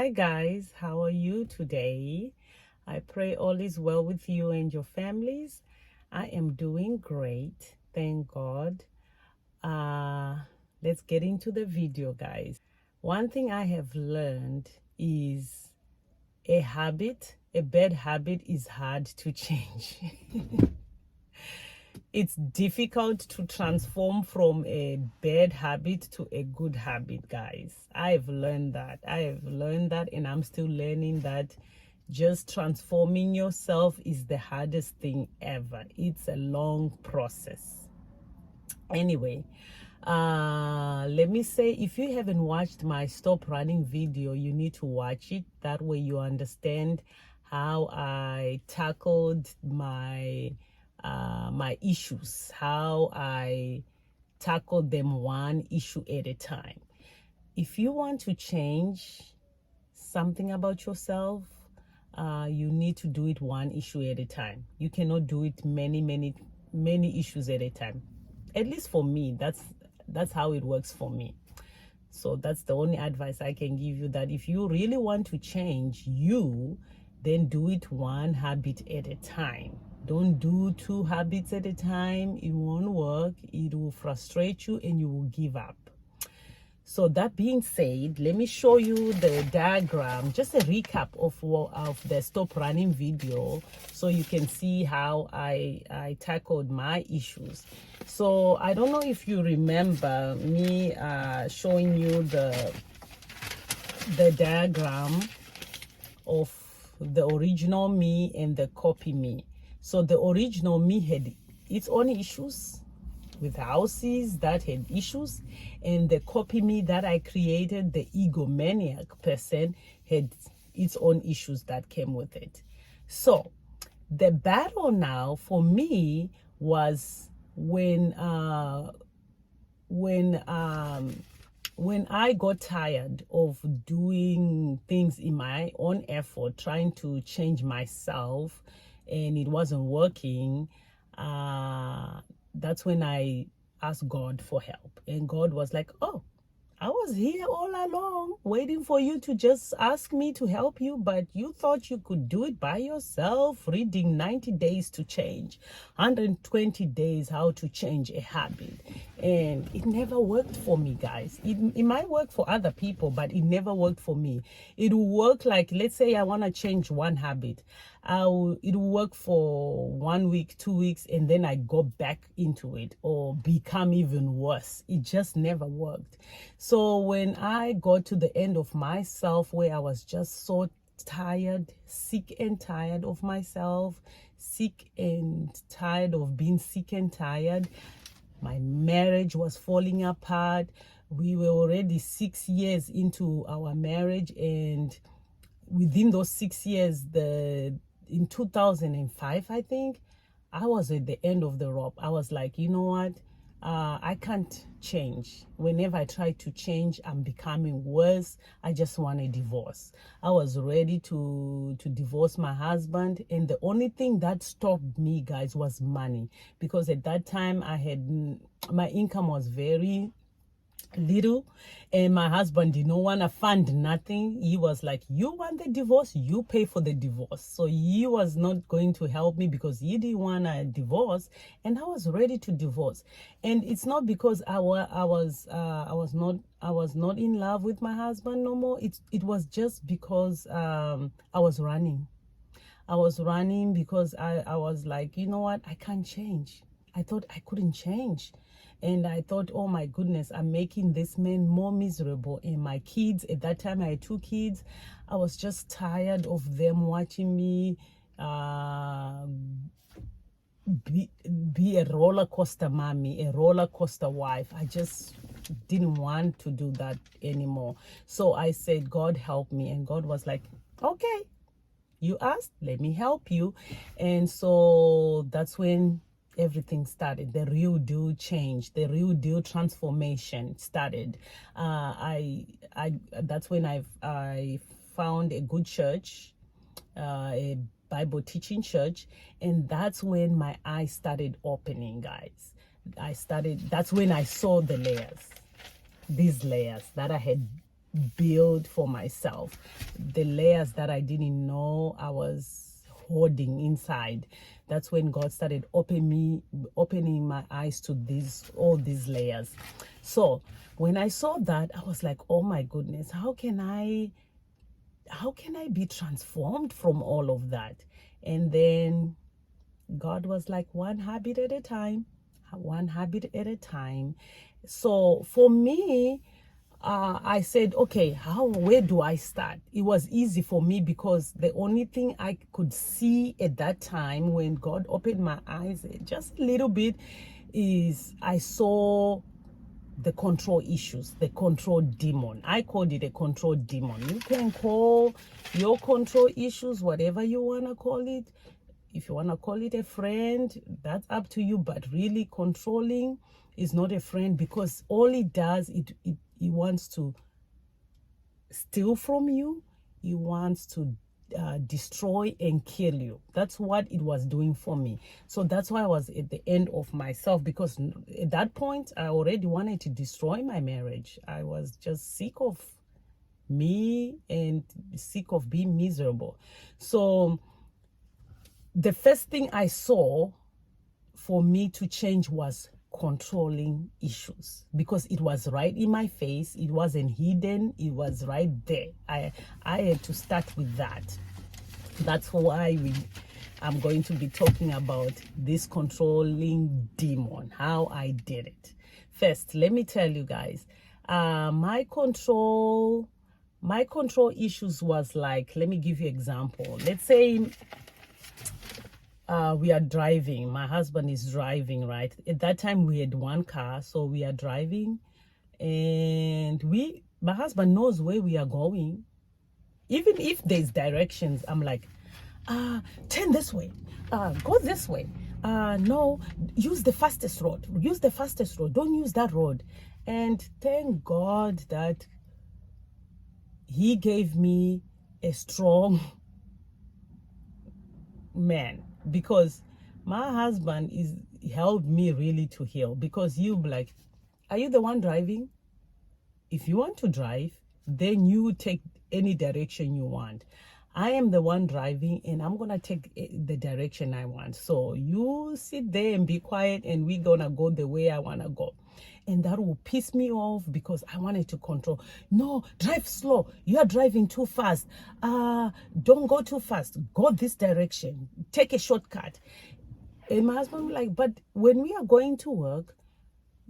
Hi guys, how are you today? I pray all is well with you and your families. I am doing great, thank God. Let's get into the video, guys. One thing I have learned is a bad habit is hard to change. It's difficult to transform from a bad habit to a good habit, guys. I've learned that. And I'm still learning that just transforming yourself is the hardest thing ever. It's a long process. Anyway, let me say, if you haven't watched my stop running video, you need to watch it. That way you understand how I tackled my issues, how I tackled them one issue at a time. If you want to change something about yourself, you need to do it one issue at a time. You cannot do it many issues at a time. At least for me, that's how it works for me. So that's the only advice I can give you, that if you really want to change you, then do it one habit at a time. Don't do two habits at a time. It won't work. It will frustrate you and you will give up. So that being said, let me show you the diagram, just a recap of the stop running video, so you can see how I tackled my issues. So I don't know if you remember me showing you the diagram of the original me and the copy me. So the original me had its own issues with houses that had issues, and the copy me that I created, the egomaniac person, had its own issues that came with it. So the battle now for me was when I got tired of doing things in my own effort, trying to change myself, and it wasn't working. That's when I asked God for help. And God was like, oh, I was here all along waiting for you to just ask me to help you, but you thought you could do it by yourself, reading 90 days to change, 120 days how to change a habit. And it never worked for me, guys. It might work for other people, but it never worked for me. It will work like, let's say I want to change one habit. It will work for 1 week, 2 weeks, and then I go back into it or become even worse. It just never worked. So when I got to the end of myself, where I was just so tired, sick and tired of myself, sick and tired of being sick and tired, my marriage was falling apart. We were already 6 years into our marriage, and within those 6 years, in 2005, I think, I was at the end of the rope. I was like, you know what? I can't change. Whenever I try to change, I'm becoming worse. I just want a divorce. I was ready to divorce my husband, and the only thing that stopped me, guys, was money, because at that time my income was very little, and my husband did not want to fund nothing. He was like, you want the divorce, you pay for the divorce. So he was not going to help me because he didn't want a divorce, and I was ready to divorce. And it's not because I was not in love with my husband no more. It was just because I was running because I was like, you know what, I can't change. I thought I couldn't change. And I thought, oh my goodness, I'm making this man more miserable. And my kids, at that time I had 2 kids, I was just tired of them watching me be a roller coaster mommy, a roller coaster wife. I just didn't want to do that anymore. So I said, God help me. And God was like, okay, you asked, let me help you. And so that's when everything started. The real deal change, the real deal transformation started. That's when I found a good church, a Bible teaching church, and that's when my eyes started opening, guys. That's when I saw the layers, these layers that I had build for myself. The layers that I didn't know I was hoarding inside. That's when God started opening my eyes to all these layers. So when I saw that, I was like, oh my goodness, how can I be transformed from all of that? And then God was like, one habit at a time, one habit at a time. So for me, I said, okay, where do I start? It was easy for me because the only thing I could see at that time when God opened my eyes just a little bit is I saw the control issues, the control demon. I called it a control demon. You can call your control issues whatever you want to call it. If you want to call it a friend, that's up to you. But really, controlling is not a friend, because all it does, it wants to steal from you. It wants to destroy and kill you. That's what it was doing for me. So that's why I was at the end of myself, because at that point I already wanted to destroy my marriage. I was just sick of me and sick of being miserable. So the first thing I saw for me to change was controlling issues, because it was right in my face. It wasn't hidden. It was right there. I had to start with that. That's why I'm going to be talking about this controlling demon, how I did it. First, let me tell you guys, my control issues was like, let me give you an example. Let's say we are driving. My husband is driving, right? At that time, we had one car, so we are driving, and my husband knows where we are going. Even if there's directions, I'm like, turn this way, go this way. No, use the fastest road. Use the fastest road. Don't use that road. And thank God that he gave me a strong man, because my husband helped me really to heal. Because you be like, are you the one driving? If you want to drive, then you take any direction you want. I am the one driving, and I'm gonna take the direction I want. So you sit there and be quiet, and we're gonna go the way I wanna go. And that will piss me off, because I wanted to control. No, drive slow. You are driving too fast. Don't go too fast. Go this direction. Take a shortcut. And my husband was like, but when we are going to work,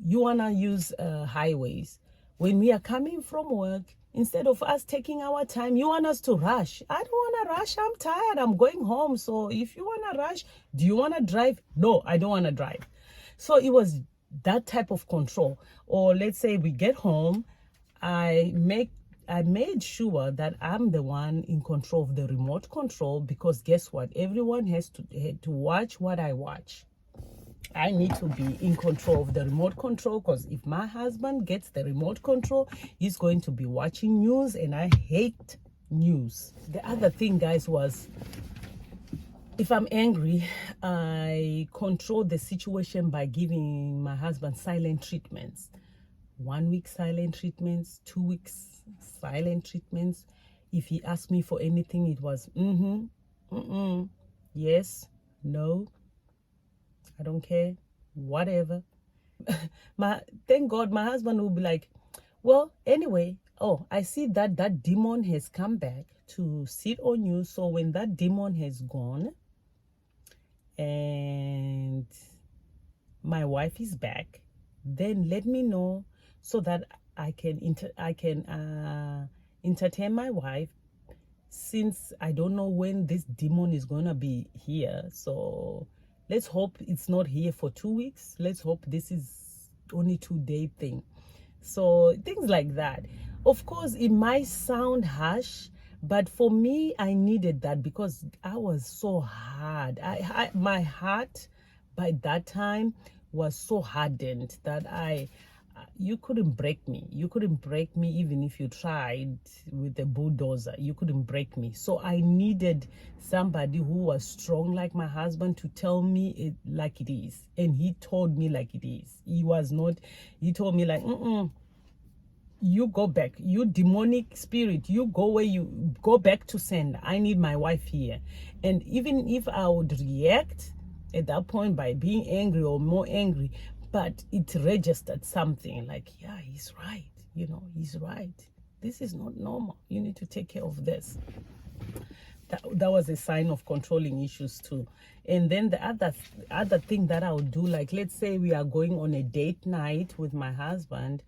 you wanna use highways. When we are coming from work, instead of us taking our time, you want us to rush. I don't want to rush. I'm tired. I'm going home. So if you want to rush, do you want to drive? No, I don't want to drive. So it was that type of control. Or let's say we get home, I made sure that I'm the one in control of the remote control, because guess what? Everyone has to watch what I watch. I need to be in control of the remote control, because if my husband gets the remote control, he's going to be watching news, and I hate news. The other thing, guys, was if I'm angry, I control the situation by giving my husband silent treatments. 1 week silent treatments, 2 weeks silent treatments. If he asked me for anything, it was yes, no, I don't care, whatever. Thank God my husband will be like, well, anyway, I see that demon has come back to sit on you. So when that demon has gone and my wife is back, then let me know, so that I can entertain my wife, since I don't know when this demon is gonna be here. So let's hope it's not here for 2 weeks. Let's hope this is only 2-day thing. So things like that. Of course, it might sound harsh, but for me, I needed that, because I was so hard. My heart by that time was so hardened that you couldn't break me. You couldn't break me even if you tried with a bulldozer. You couldn't break me. So I needed somebody who was strong like my husband to tell me it like it is. And he told me like it is. He told me like, you go back, you demonic spirit, you go where you go back to sender. I need my wife here. And even if I would react at that point by being angry or more angry, but it registered something like, yeah, he's right, he's right, this is not normal, you need to take care of this. That was a sign of controlling issues too. And then the other thing that I would do, like let's say we are going on a date night with my husband,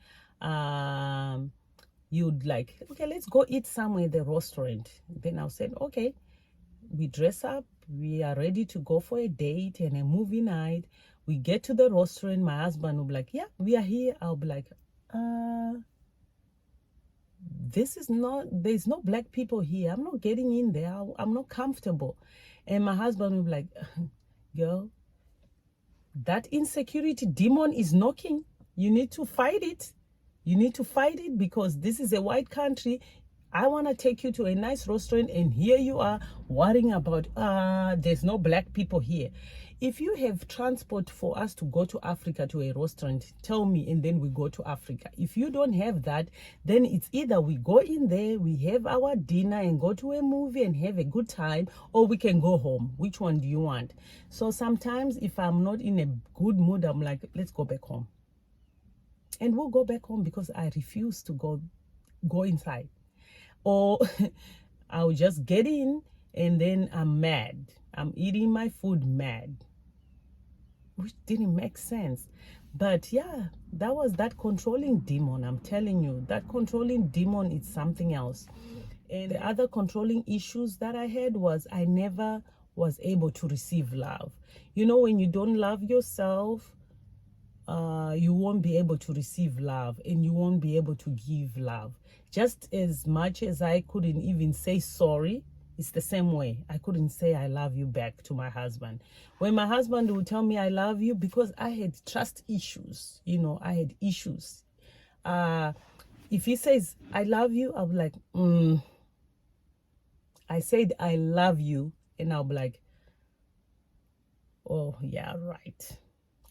you'd like, okay, let's go eat somewhere at the restaurant. Then I'll say, okay, we dress up, we are ready to go for a date and a movie night. We get to the restaurant, my husband will be like, yeah, we are here. I'll be like, there's no black people here. I'm not getting in there. I'm not comfortable. And my husband will be like, girl, that insecurity demon is knocking. You need to fight it. You need to fight it because this is a white country. I want to take you to a nice restaurant and here you are worrying about, there's no black people here. If you have transport for us to go to Africa to a restaurant, tell me, and then we go to Africa. If you don't have that, then it's either we go in there, we have our dinner and go to a movie and have a good time, or we can go home. Which one do you want? So sometimes if I'm not in a good mood, I'm like, let's go back home. And we'll go back home because I refuse to go inside. Or I'll just get in and then I'm mad. I'm eating my food mad, which didn't make sense. But yeah, that was that controlling demon. I'm telling you, that controlling demon is something else. And the other controlling issues that I had was I never was able to receive love. When you don't love yourself, you won't be able to receive love and you won't be able to give love. Just as much as I couldn't even say sorry, it's the same way. I couldn't say I love you back to my husband. When my husband would tell me I love you, because I had trust issues, I had issues. If he says I love you, I'll be like, I said I love you, and I'll be like, oh yeah, right.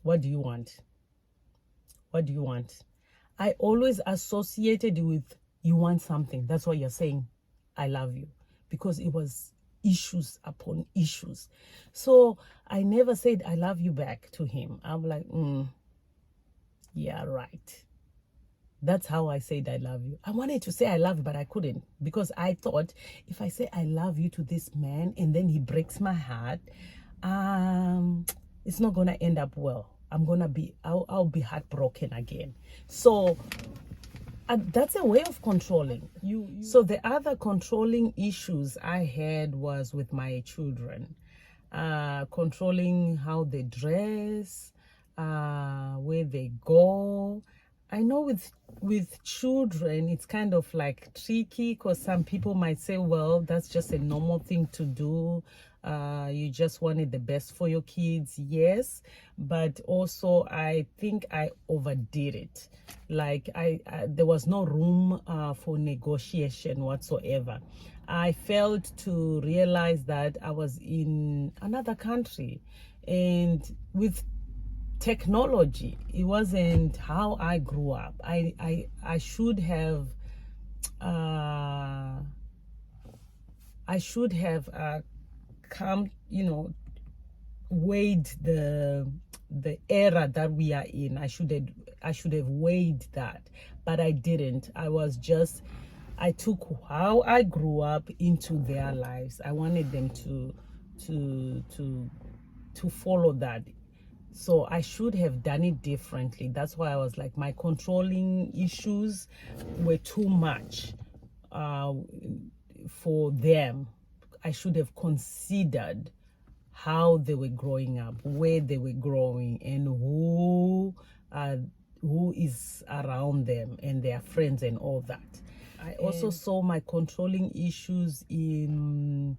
What do you want? What do you want? I always associated with you want something. That's why you're saying I love you, because it was issues upon issues. So I never said I love you back to him. I'm like, yeah, right. That's how I said I love you. I wanted to say I love you, but I couldn't, because I thought if I say I love you to this man and then he breaks my heart, it's not gonna end up well. I'll be heartbroken again. So that's a way of controlling you. So the other controlling issues I had was with my children, controlling how they dress, where they go. I know with children it's kind of like tricky, because some people might say, well, that's just a normal thing to do. You just wanted the best for your kids. Yes, but also I think I overdid it. Like there was no room for negotiation whatsoever. I failed to realize that I was in another country, and with technology, it wasn't how I grew up. I should have come, weighed the era that we are in. I should have weighed that, but I didn't. I took how I grew up into their lives. I wanted them to follow that. So I should have done it differently. That's why I was like, my controlling issues were too much for them. I should have considered how they were growing up, where they were growing, and who is around them and their friends and all that. I also saw my controlling issues in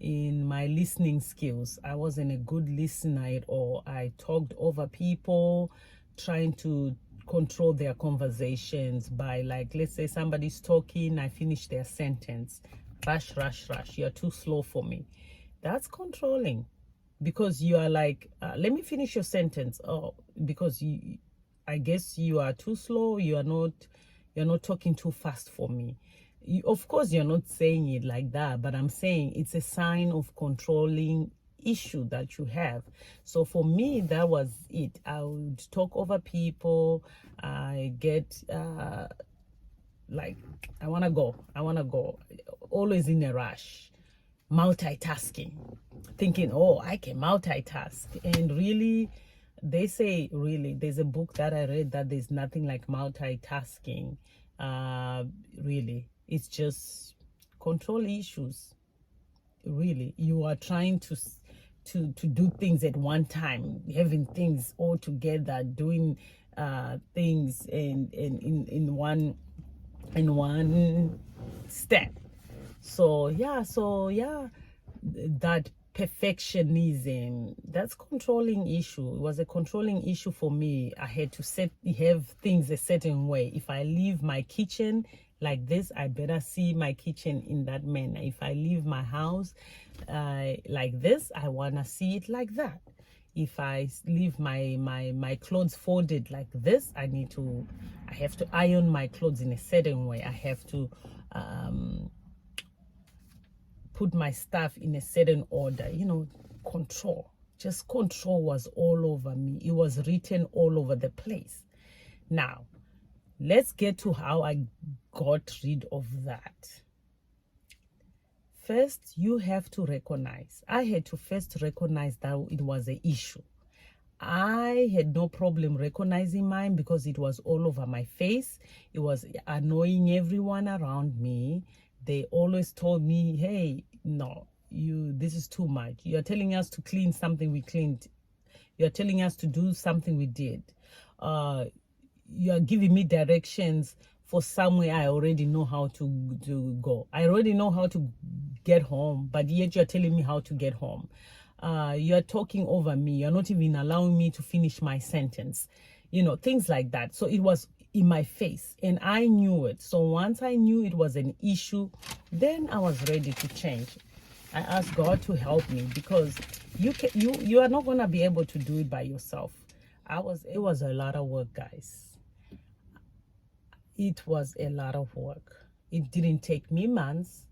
my listening skills. I wasn't a good listener at all. I talked over people, trying to control their conversations by, like, let's say somebody's talking, I finish their sentence. Rush. You're too slow for me. That's controlling, because you are like, let me finish your sentence. Oh, because I guess you are too slow. You are not You're not talking too fast for me. Of course, you're not saying it like that, but I'm saying it's a sign of controlling issue that you have. So for me, that was it. I would talk over people. I get like, I want to go, always in a rush, multitasking, thinking, oh, I can multitask. And really, they say, really, there's a book that I read that there's nothing like multitasking. Really, it's just control issues. Really, you are trying to do things at one time, having things all together, doing things in one step. So yeah, that perfectionism, that's controlling issue. It was a controlling issue for me. I had to have things a certain way. If I leave my kitchen like this, I better see my kitchen in that manner. If I leave my house like this, I want to see it like that. If I leave my clothes folded like this, I have to iron my clothes in a certain way. I have to put my stuff in a certain order. Control. Just control was all over me. It was written all over the place. Now, let's get to how I got rid of that. First, you have to recognize. I had to first recognize that it was an issue. I had no problem recognizing mine because it was all over my face. It was annoying everyone around me. They always told me, hey, no, this is too much. You're telling us to clean something we cleaned. You're telling us to do something we did. You're giving me directions for somewhere I already know how to go. I already know how to get home, but yet you're telling me how to get home. You're talking over me. You're not even allowing me to finish my sentence. Things like that. So it was in my face and I knew it. So once I knew it was an issue, then I was ready to change. I asked God to help me because you are not going to be able to do it by yourself. It was a lot of work, guys. It was a lot of work. It didn't take me months.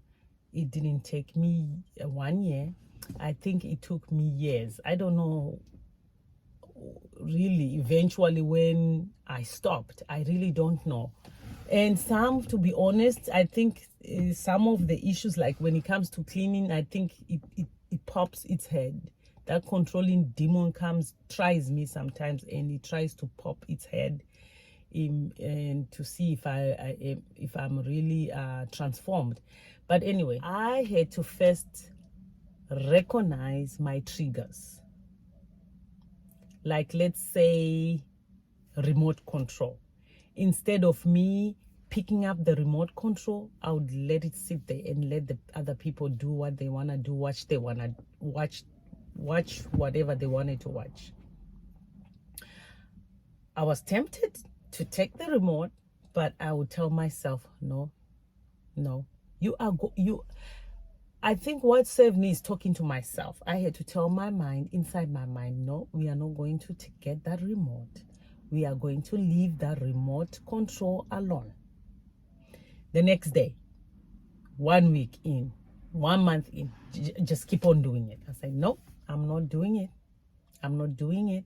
It didn't take me 1 year. I think it took me years. I don't know really eventually when I stopped. I really don't know. And to be honest, I think some of the issues, like when it comes to cleaning, I think it pops its head. That controlling demon tries me sometimes, and it tries to pop its head and to see if I'm really transformed. But anyway, I had to first recognize my triggers. Like, let's say remote control. Instead of me picking up the remote control, I would let it sit there and let the other people do what they want to do, watch whatever they wanted to watch. I was tempted to take the remote, but I would tell myself, no, I think what saved me is talking to myself. I had to tell my mind, inside my mind, no, we are not going to get that remote. We are going to leave that remote control alone. The next day, 1 week in, 1 month in, just keep on doing it. I said, no, I'm not doing it. I'm not doing it.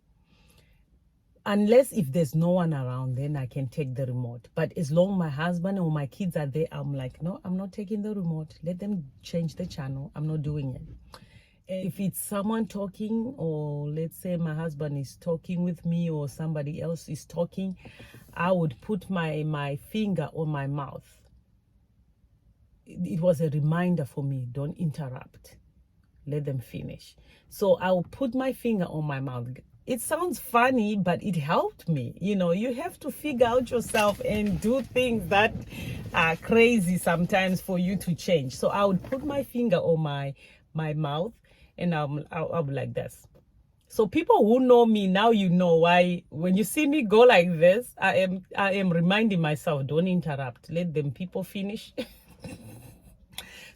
Unless if there's no one around, then I can take the remote. But as long as my husband or my kids are there, I'm like, no, I'm not taking the remote. Let them change the channel. I'm not doing it. If it's someone talking, or let's say my husband is talking with me or somebody else is talking, I would put my finger on my mouth. It was a reminder for me, don't interrupt. Let them finish. So I will put my finger on my mouth. It sounds funny, but it helped me. You have to figure out yourself and do things that are crazy sometimes for you to change. So I would put my finger on my mouth, and I'll be like this. So people who know me now, why when you see me go like this, I am reminding myself, don't interrupt. Let them people finish.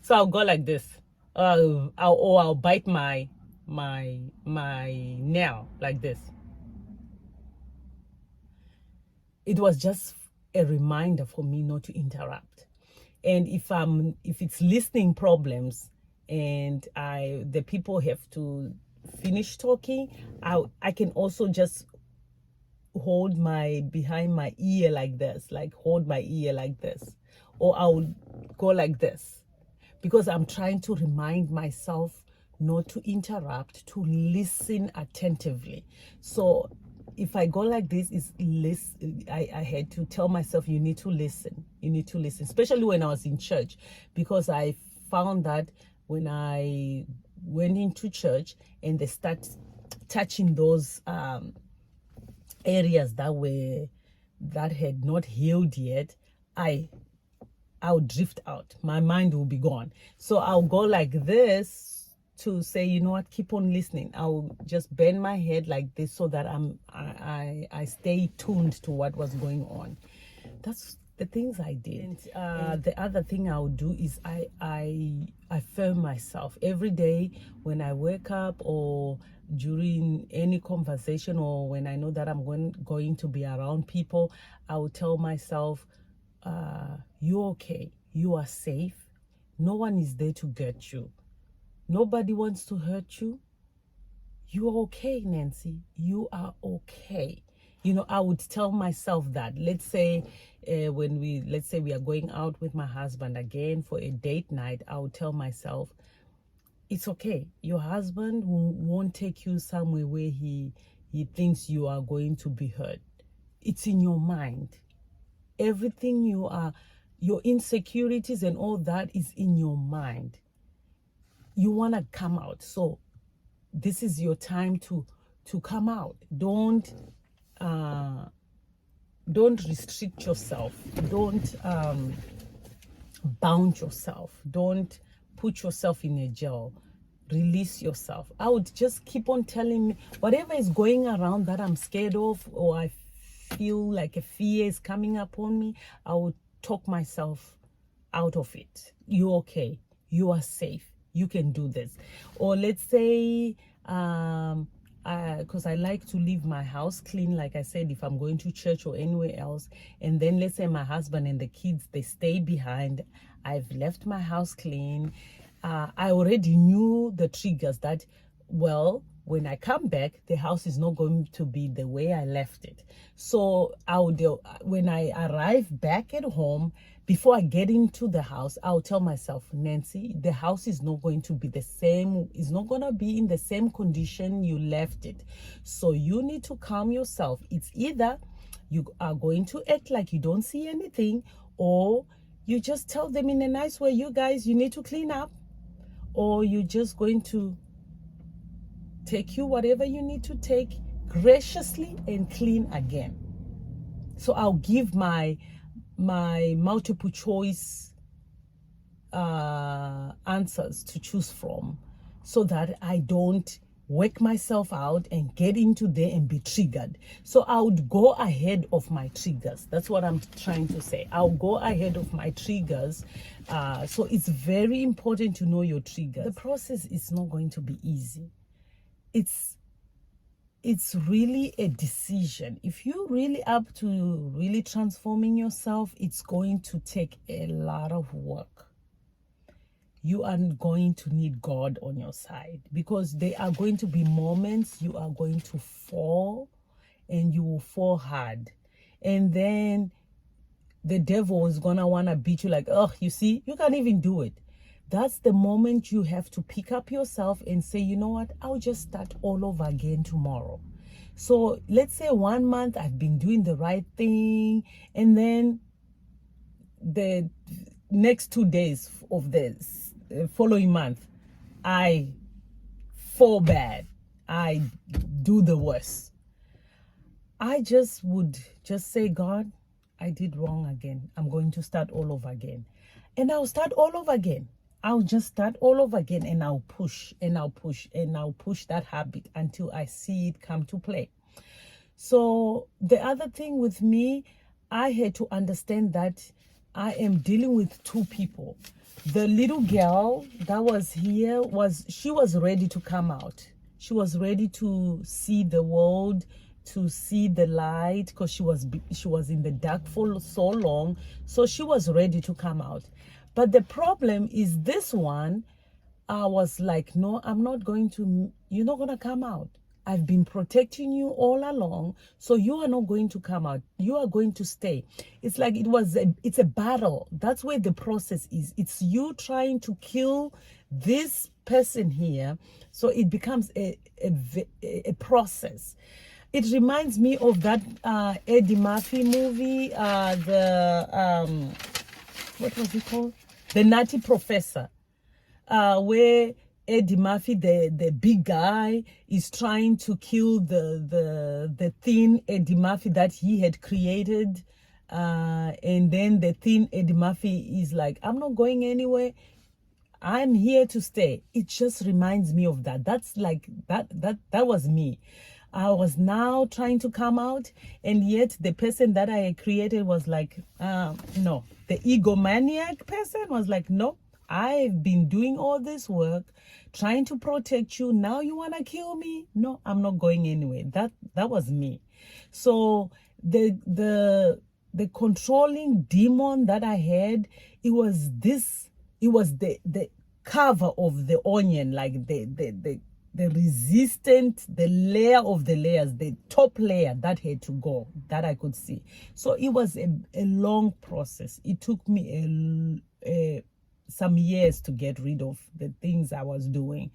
So I'll go like this. I'll bite my nail like this. It was just a reminder for me not to interrupt. And if it's listening problems and the people have to finish talking, I can also just hold behind my ear like this, like hold my ear like this, or I would go like this, because I'm trying to remind myself not to interrupt, to listen attentively. So if I go like this, I had to tell myself, you need to listen, especially when I was in church, because I found that when I went into church and they start touching those areas that had not healed yet, I'll drift out. My mind will be gone. So I'll go like this to say, you know what, keep on listening. I'll just bend my head like this so that I stay tuned to what was going on. That's the things I did. And the other thing I'll do is I affirm myself every day when I wake up, or during any conversation, or when I know that I'm going to be around people. I will tell myself, you're okay, you are safe, no one is there to get you, nobody wants to hurt you, you're okay, Nancy, you are okay. I would tell myself that. Let's say we are going out with my husband again for a date night, I would tell myself, it's okay, your husband won't take you somewhere where he thinks you are going to be hurt. It's in your mind. Everything your insecurities and all that is in your mind. You want to come out. So this is your time to come out. Don't restrict yourself. Don't bound yourself. Don't put yourself in a jail. Release yourself. I would just keep on telling me whatever is going around that I'm scared of, or I feel like a fear is coming upon me, I would talk myself out of it. You're okay. You are safe. You can do this. Or let's say, because I like to leave my house clean, like I said, if I'm going to church or anywhere else, and then let's say my husband and the kids, they stay behind. I've left my house clean. I already knew the triggers that, well, when I come back, the house is not going to be the way I left it. So when I arrive back at home, before I get into the house, I'll tell myself, Nancy, the house is not going to be the same. It's not going to be in the same condition you left it. So you need to calm yourself. It's either you are going to act like you don't see anything, or you just tell them in a nice way, you guys, you need to clean up, or you're just going to take you whatever you need to take graciously and clean again. So I'll give my multiple choice answers to choose from, so that I don't work myself out and get into there and be triggered. So I would go ahead of my triggers. That's what I'm trying to say. I'll go ahead of my triggers. So it's very important to know your triggers. The process is not going to be easy. It's really a decision. If you're really up to really transforming yourself, it's going to take a lot of work. You are going to need God on your side, because there are going to be moments you are going to fall, and you will fall hard. And then the devil is going to want to beat you like, oh, you see, you can't even do it. That's the moment you have to pick up yourself and say, you know what, I'll just start all over again tomorrow. So let's say 1 month I've been doing the right thing, and then the next 2 days of this following month, I fall bad. I do the worst. I just would say, God, I did wrong again. I'm going to start all over again. And I'll start all over again. I'll just start all over again, and I'll push and I'll push and I'll push that habit until I see it come to play. So the other thing with me, I had to understand that I am dealing with two people. The little girl that was here she was ready to come out. She was ready to see the world, to see the light, because she was in the dark for so long. So she was ready to come out. But the problem is this one, I was like, no, I'm not going to, you're not going to come out. I've been protecting you all along, so you are not going to come out. You are going to stay. It's like it's a battle. That's where the process is. It's you trying to kill this person here, so it becomes a process. It reminds me of that Eddie Murphy movie, what was it called? The Nutty Professor, where Eddie Murphy, the big guy, is trying to kill the thin Eddie Murphy that he had created. And then the thin Eddie Murphy is like, I'm not going anywhere. I'm here to stay. It just reminds me of that. That's like, that was me. I was now trying to come out, and yet the person that I created was like, no. The egomaniac person was like, no, I've been doing all this work, trying to protect you. Now you want to kill me? No, I'm not going anywhere. That was me. So the controlling demon that I had, it was the cover of the onion, like the resistant, the layer of the layers, the top layer that had to go, that I could see. So it was a long process. It took me some years to get rid of the things I was doing,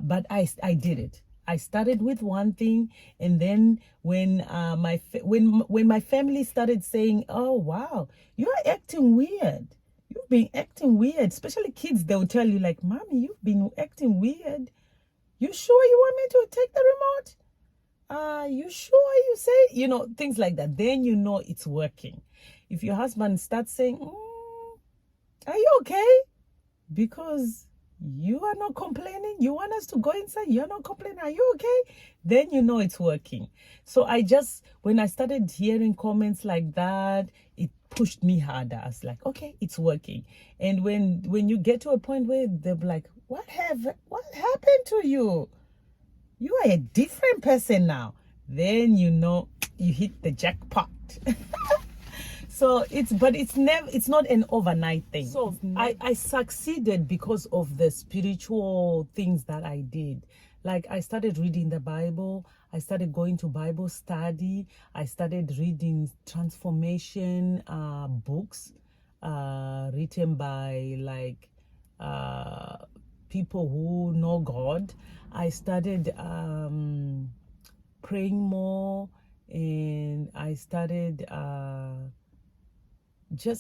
but I did it. I started with one thing, and then when my family started saying, "Oh wow, you are acting weird. You've been acting weird," especially kids, they'll tell you like, "Mommy, you've been acting weird. You sure you want me to take the remote? You sure you say," things like that. Then you know it's working. If your husband starts saying, "Are you okay?" Because you are not complaining, you want us to go inside, you're not complaining, are you okay? Then you know it's working. So when I started hearing comments like that, it pushed me harder. I was like, okay, it's working. And when you get to a point where they're like, what happened to you? You are a different person now. Then you know you hit the jackpot. So it's not an overnight thing. So I succeeded because of the spiritual things that I did. Like, I started reading the Bible, I started going to Bible study, I started reading transformation books written by like people who know God. I started praying more, and I started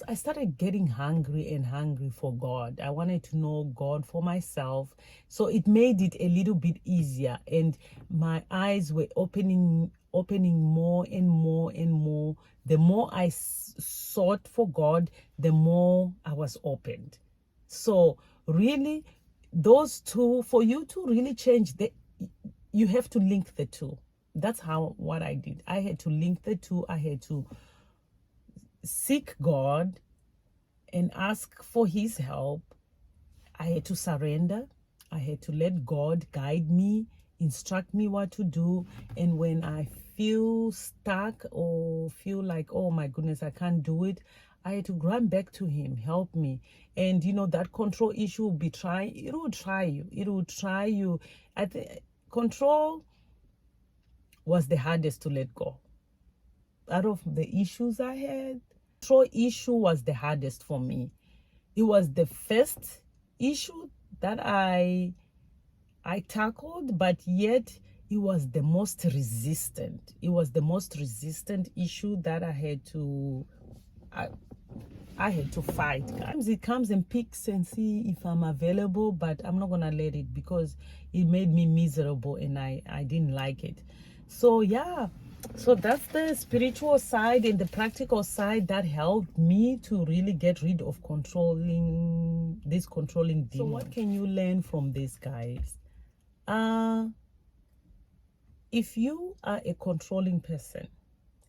I started getting hungry for God. I wanted to know God for myself. So it made it a little bit easier, and my eyes were opening more and more and more. The more I sought for God, the more I was opened. So really, those two, for you to really change, you have to link the two. That's what I did. I had to link the two. I had to seek God and ask for his help. I had to surrender. I had to let God guide me, instruct me what to do. And when I feel stuck or feel like, oh my goodness, I can't do it, I had to run back to him, help me. And that control issue will try you. I think control was the hardest to let go. Out of the issues I had, control issue was the hardest for me. It was the first issue that I tackled, but yet it was the most resistant. It was the most resistant issue that I had to fight. Sometimes it comes and picks and see if I'm available, but I'm not gonna let it, because it made me miserable and I didn't like it. So yeah, so that's the spiritual side, and the practical side that helped me to really get rid of controlling demon. So what can you learn from this, guys? If you are a controlling person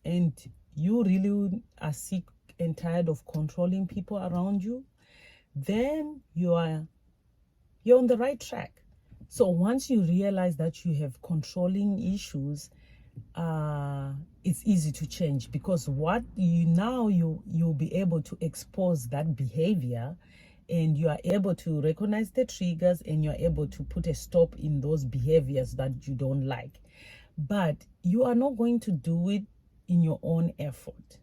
and you really are sick and tired of controlling people around you, then you're on the right track. So once you realize that you have controlling issues, it's easy to change, because what you'll be able to expose that behavior, and you are able to recognize the triggers, and you're able to put a stop in those behaviors that you don't like. But you are not going to do it in your own effort.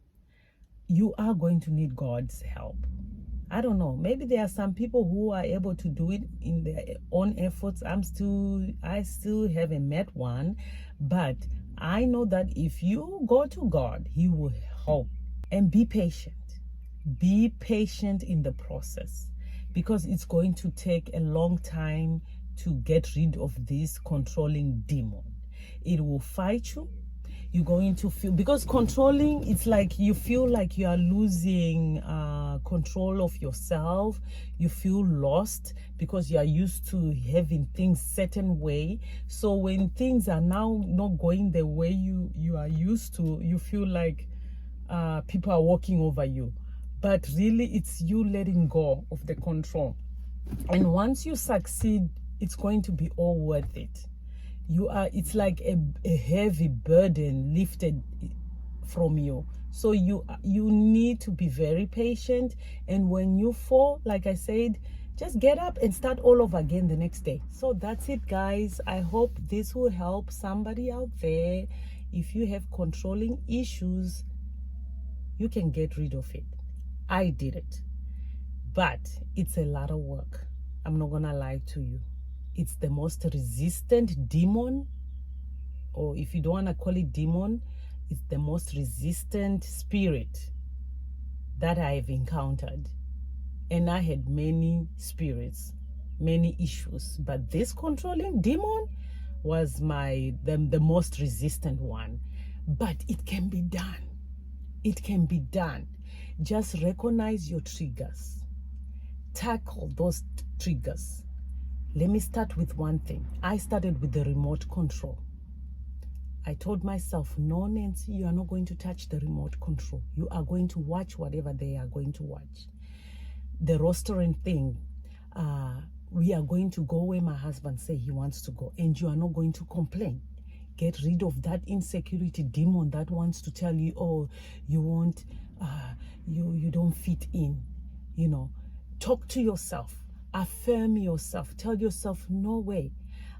You are going to need God's help. I don't know, maybe there are some people who are able to do it in their own efforts. I still haven't met one, but I know that if you go to God, He will help. And be patient. Be patient in the process, because it's going to take a long time to get rid of this controlling demon. It will fight you. You're going to feel, because controlling, it's like you feel like you are losing control of yourself. You feel lost because you are used to having things certain way. So when things are now not going the way you are used to, you feel like people are walking over you. But really, it's you letting go of the control. And once you succeed, it's going to be all worth it. It's like a heavy burden lifted from you. So you need to be very patient. And when you fall, like I said, just get up and start all over again the next day. So that's it, guys. I hope this will help somebody out there. If you have controlling issues, you can get rid of it. I did it, but it's a lot of work. I'm not gonna lie to you. It's the most resistant demon, or if you don't want to call it demon, it's the most resistant spirit that I've encountered. And I had many spirits, many issues, but this controlling demon was the most resistant one. But it can be done. It can be done. Just recognize your triggers. Tackle those triggers. Let me start with one thing. I started with the remote control. I told myself, no, Nancy, you are not going to touch the remote control. You are going to watch whatever they are going to watch. The rostering thing, we are going to go where my husband say he wants to go, and you are not going to complain. Get rid of that insecurity demon that wants to tell you, oh, you won't, you don't fit in. You know, talk to yourself. Affirm yourself. Tell yourself, no way,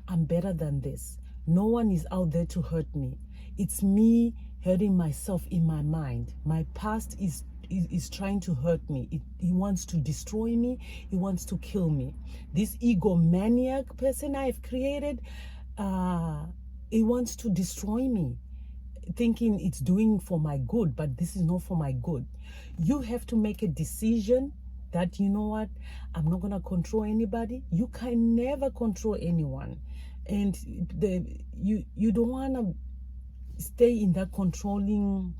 I'm better than this. No one is out there to hurt me. It's me hurting myself in my mind. My past is trying to hurt me. He wants to destroy me. He wants to kill me. This egomaniac person I've created, he wants to destroy me, thinking it's doing for my good, but this is not for my good. You have to make a decision that, you know what, I'm not going to control anybody. You can never control anyone. And you don't want to stay in that controlling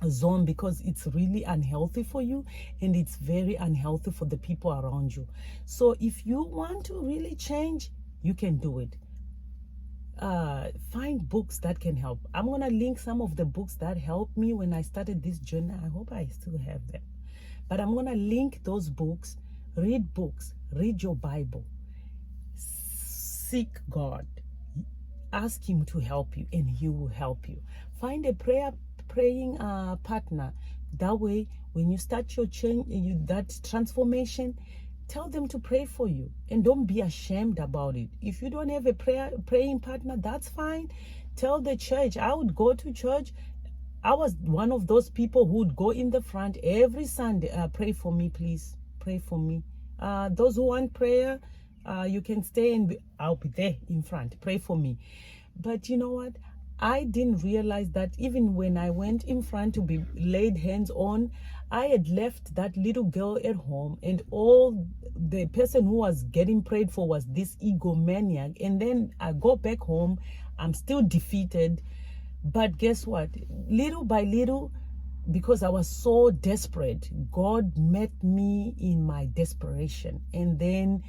zone, because it's really unhealthy for you, and it's very unhealthy for the people around you. So if you want to really change, you can do it. Find books that can help. I'm going to link some of the books that helped me when I started this journey. I hope I still have them. But I'm going to link those books. Read books. Read your Bible. Seek God. Ask Him to help you, and He will help you. Find a praying partner. That way, when you start your change, that transformation, tell them to pray for you, and don't be ashamed about it. If you don't have a praying partner, that's fine. Tell the church. I would go to church. I was one of those people who would go in the front every Sunday. Pray for me, please. Pray for me. Those who want prayer, you can stay, and I'll be there in front. Pray for me. But you know what? I didn't realize that even when I went in front to be laid hands on, I had left that little girl at home, and all the person who was getting prayed for was this egomaniac. And then I go back home, I'm still defeated. But guess what? Little by little, because I was so desperate, God met me in my desperation. And then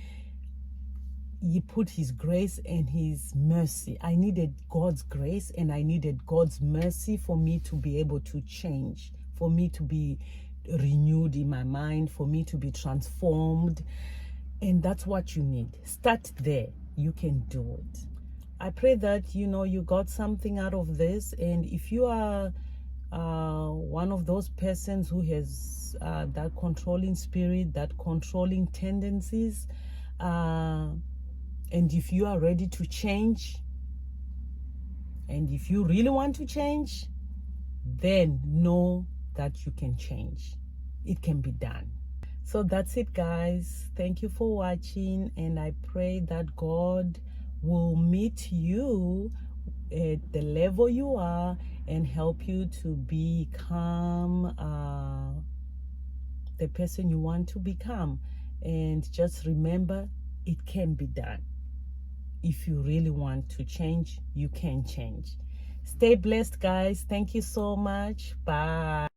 He put His grace and His mercy. I needed God's grace and I needed God's mercy for me to be able to change, for me to be renewed in my mind, for me to be transformed. And that's what you need. Start there. You can do it. I pray that, you know, you got something out of this. And if you are one of those persons who has that controlling spirit, that controlling tendencies, and if you are ready to change, and if you really want to change, then know that you can change. It can be done. So that's it, guys. Thank you for watching, and I pray that God will meet you at the level you are and help you to become the person you want to become. And just remember, it can be done. If you really want to change, you can change. Stay blessed, guys. Thank you so much. Bye.